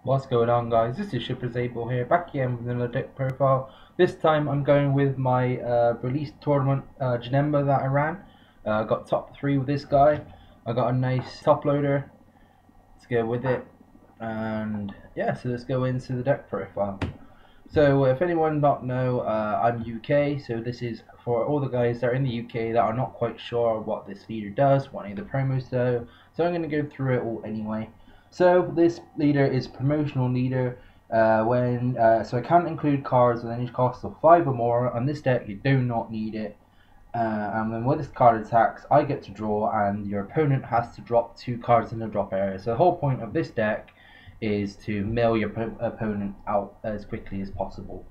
What's going on, guys? This is Shippers Able here, back again with another deck profile. This time I'm going with my release tournament janemba that I ran. Got top 3 with this guy. I got a nice top loader. Let's go with it. And yeah, so let's go into the deck profile. So if anyone not know, I'm UK, so this is for all the guys that are in the UK that are not quite sure what this leader does, what any of the promos do. So I'm going to go through it all anyway. So this leader is promotional leader. So I can't include cards with any cost of 5 or more. On this deck, you do not need it. And then when this card attacks, I get to draw, and your opponent has to drop 2 cards in the drop area. So the whole point of this deck is to mill your opponent out as quickly as possible.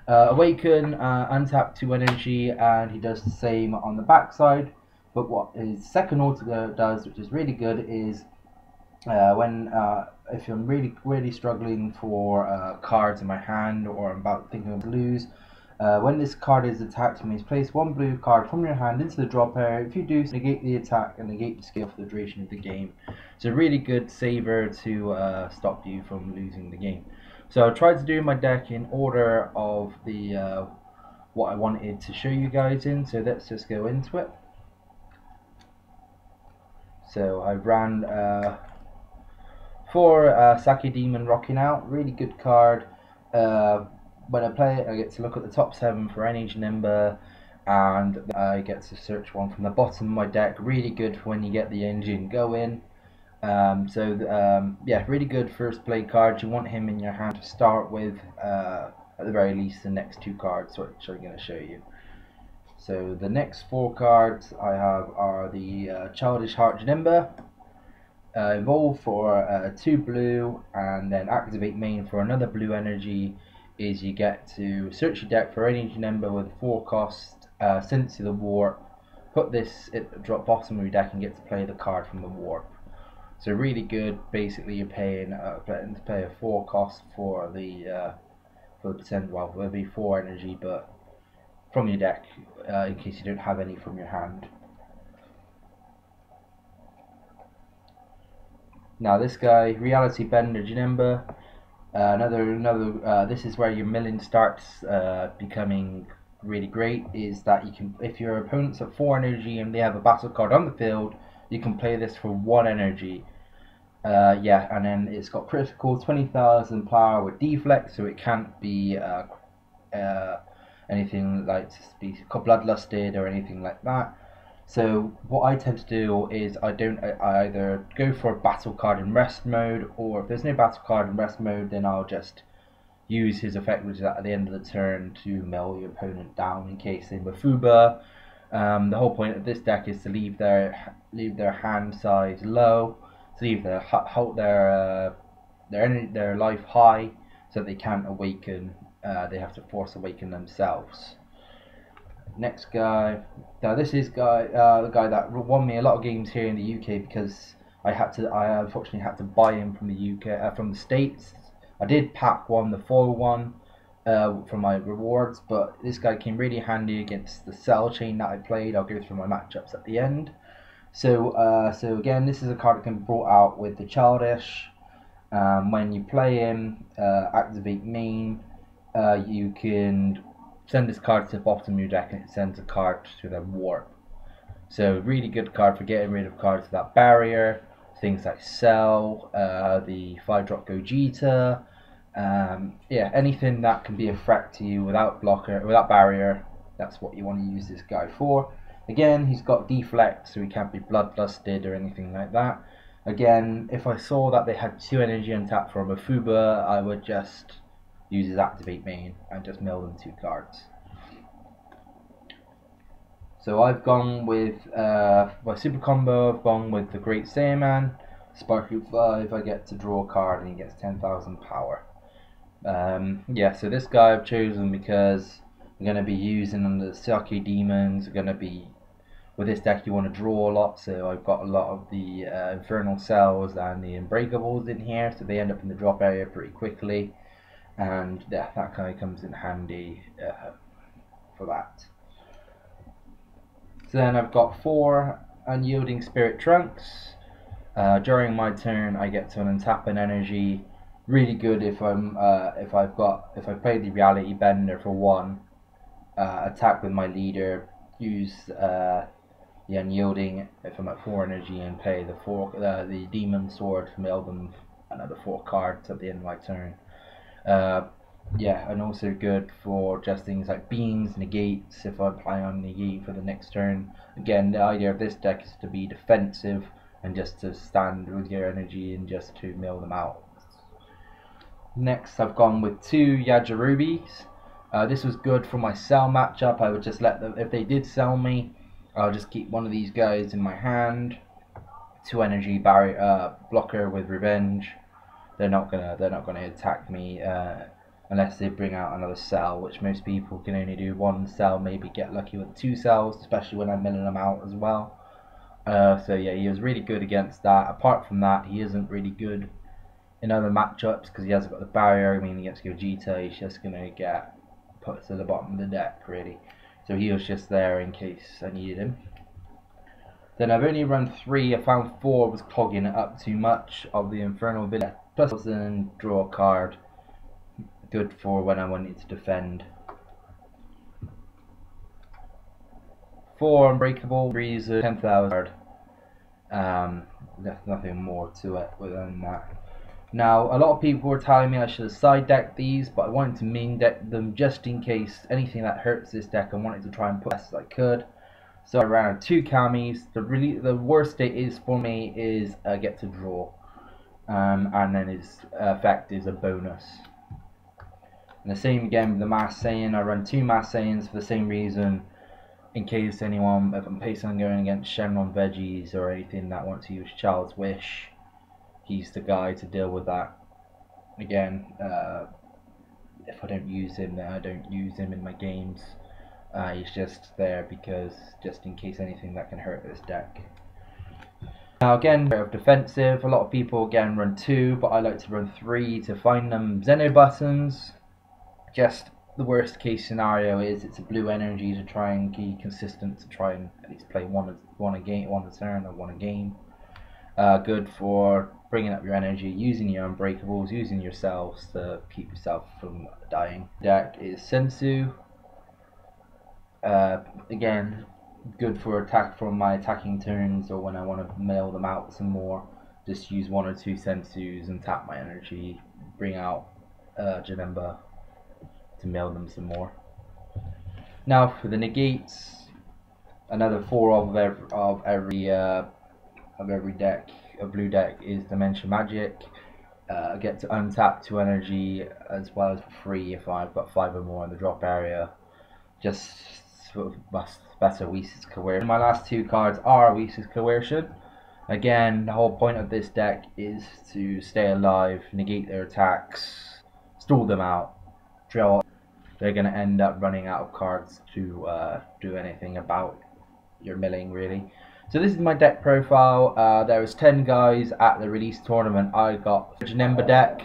Awaken, untap 2 energy, and he does the same on the backside. But what his second alter does, which is really good, is if I'm really struggling for cards in my hand, or I'm about thinking of lose, when this card is attacked, means place 1 blue card from your hand into the drop area. If you do, negate the attack and negate the skill for the duration of the game. It's a really good saver to stop you from losing the game. So I tried to do my deck in order of the what I wanted to show you guys in. So let's just go into it. So I ran for Sake Demon Rocking Out, really good card. When I play it, I get to look at the top 7 for any janemba, and I get to search one from the bottom of my deck. Really good for when you get the engine going. Yeah, really good first play card. You want him in your hand to start with, at the very least the next 2 cards, which I'm going to show you. So the next 4 cards I have are the Childish Heart Janemba. Evolve for 2 blue, and then activate main for another blue energy. Is you get to search your deck for any janemba with 4 cost, send it to the warp, put this at the drop bottom of your deck, and get to play the card from the warp. So really good. Basically, you're paying to pay a 4 cost for the percent. Well, it'll be 4 energy, but from your deck, in case you don't have any from your hand. Now this guy, Reality Bender Janemba. This is where your milling starts becoming really great. Is that you can, if your opponent's at 4 energy and they have a battle card on the field, you can play this for 1 energy. Yeah, and then it's got critical, 20,000 power with deflect, so it can't be anything like to be bloodlusted or anything like that. So what I tend to do is I either go for a battle card in rest mode, or if there's no battle card in rest mode, then I'll just use his effect, which is at the end of the turn, to mill your opponent down in case they Mafuba. The whole point of this deck is to leave their hand size low, to leave their life high, so they can't awaken. They have to force awaken themselves. Next guy. Now this is the guy that won me a lot of games here in the UK, because I unfortunately had to buy him from the UK, from the States. I did pack the foil one for my rewards, but this guy came really handy against the cell chain that I played. I'll go through my matchups at the end. So again, this is a card that can be brought out with the Childish. When you play him, activate main, you can send this card to the bottom of your deck, and it sends a card to the warp. So really good card for getting rid of cards with that barrier, things like Cell, the 5-drop Gogeta, yeah, anything that can be a threat to you without barrier. That's what you want to use this guy for. Again, he's got deflect, so he can't be bloodlusted or anything like that. Again, if I saw that they had 2 energy untapped from a Fuba, I would just use his activate main and just mill them 2 cards. So I've gone with my super combo. I've gone with the Great Saiyaman, Sparkle 5. I get to draw a card and he gets 10,000 power. Yeah, so this guy I've chosen because I'm going to be using on the Sake Demons. Going to be with this deck, you want to draw a lot, so I've got a lot of the Infernal Cells and the Unbreakables in here, so they end up in the drop area pretty quickly, and yeah, that kind of comes in handy for that. So then I've got 4 Unyielding Spirit Trunks. During my turn, I get to untap an energy, Really good if I play the reality bender for one, attack with my leader, use the unyielding if I'm at 4 energy, and play the demon sword to mill them another 4 cards at the end of my turn. Yeah, and also good for just things like beams, negates, if I play on negate for the next turn. Again, the idea of this deck is to be defensive and just to stand with your energy and just to mill them out. Next, I've gone with 2 Yajarubis. This was good for my sell matchup. I would just let them, if they did sell me, I'll just keep one of these guys in my hand. 2 energy barrier blocker with revenge. They're not gonna attack me unless they bring out another cell, which most people can only do 1 cell. Maybe get lucky with 2 cells, especially when I'm milling them out as well. So yeah, he was really good against that. Apart from that, he isn't really good in other matchups because he hasn't got the barrier. I mean, against Gogeta, he's just gonna get put to the bottom of the deck really. So he was just there in case I needed him. Then I've only run 3. I found 4 was clogging it up too much of the Infernal Village. Plus, then draw a card. Good for when I wanted to defend. 4 Unbreakable, Reason, 10,000. There's nothing more to it than that. Now, a lot of people were telling me I should have side decked these, but I wanted to main deck them just in case anything that hurts this deck. I wanted to try and put as best as I could. So I ran 2 Kamis. The worst it is for me is I get to draw, and then his effect is a bonus. And the same again with the Mass Saiyan. I run 2 Mass Saiyans for the same reason, in case anyone, if I'm facing going against Shenron Veggies or anything that wants to use Child's Wish, he's the guy to deal with that. Again, if I don't use him, then I don't use him in my games. He's just there because just in case anything that can hurt this deck. Now again, of defensive. A lot of people again run 2, but I like to run 3 to find them Xeno buttons. Just the worst case scenario is it's a blue energy to try and be consistent, to try and at least play one a turn or 1 a game. Good for bringing up your energy, using your unbreakables, using yourselves to keep yourself from dying. Deck is Sensu. Again, good for attack from my attacking turns or when I want to mill them out some more. Just use 1 or 2 Sensus and tap my energy, bring out janemba to mill them some more. Now for the negates, another 4 of every deck, a blue deck is Dimension Magic. I get to untap 2 energy as well as free if I've got 5 or more in the drop area. Just sort of better Whis' Coercion. My last 2 cards are Whis' Coercion. Again, the whole point of this deck is to stay alive, negate their attacks, stall them out, draw. They're going to end up running out of cards to do anything about your milling really. So this is my deck profile. There was 10 guys at the release tournament. I got a janemba deck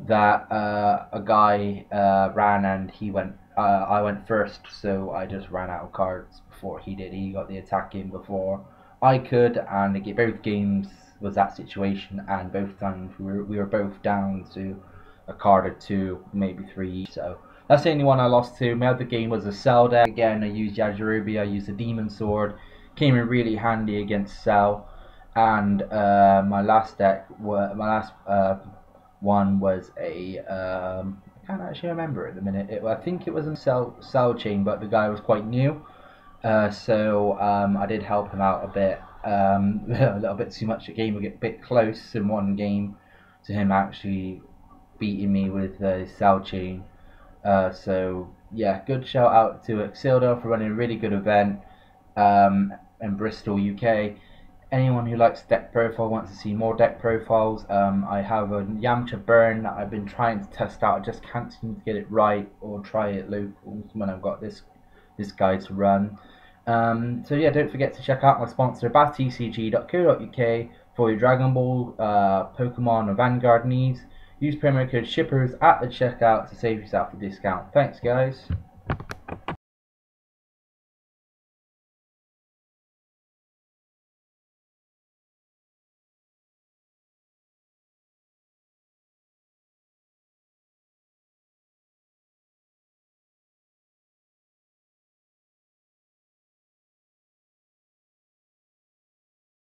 that a guy ran, and he went. I went first, so I just ran out of cards before he did. He got the attack in before I could, and both games was that situation, and both times we were both down to a card or 2, maybe 3. So that's the only one I lost to. My other game was a Cell deck. Again, I used Yajirubi. I used a Demon Sword. Came in really handy against Cell. And my last one was a I can't actually remember at the minute. I think it was a cell chain, but the guy was quite new, so I did help him out a bit, a little bit too much. The game would get a bit close in one game to him actually beating me with the cell chain. So yeah, good shout out to Exilda for running a really good event in Bristol, UK. Anyone who likes deck profile, wants to see more deck profiles, I have a Yamcha burn that I've been trying to test out. I just can't seem to get it right or try it local when I've got this guy to run. So yeah, don't forget to check out my sponsor bathtcg.co.uk for your Dragon Ball, Pokemon or Vanguard needs. Use promo code SHIPPERS at the checkout to save yourself a discount. Thanks guys.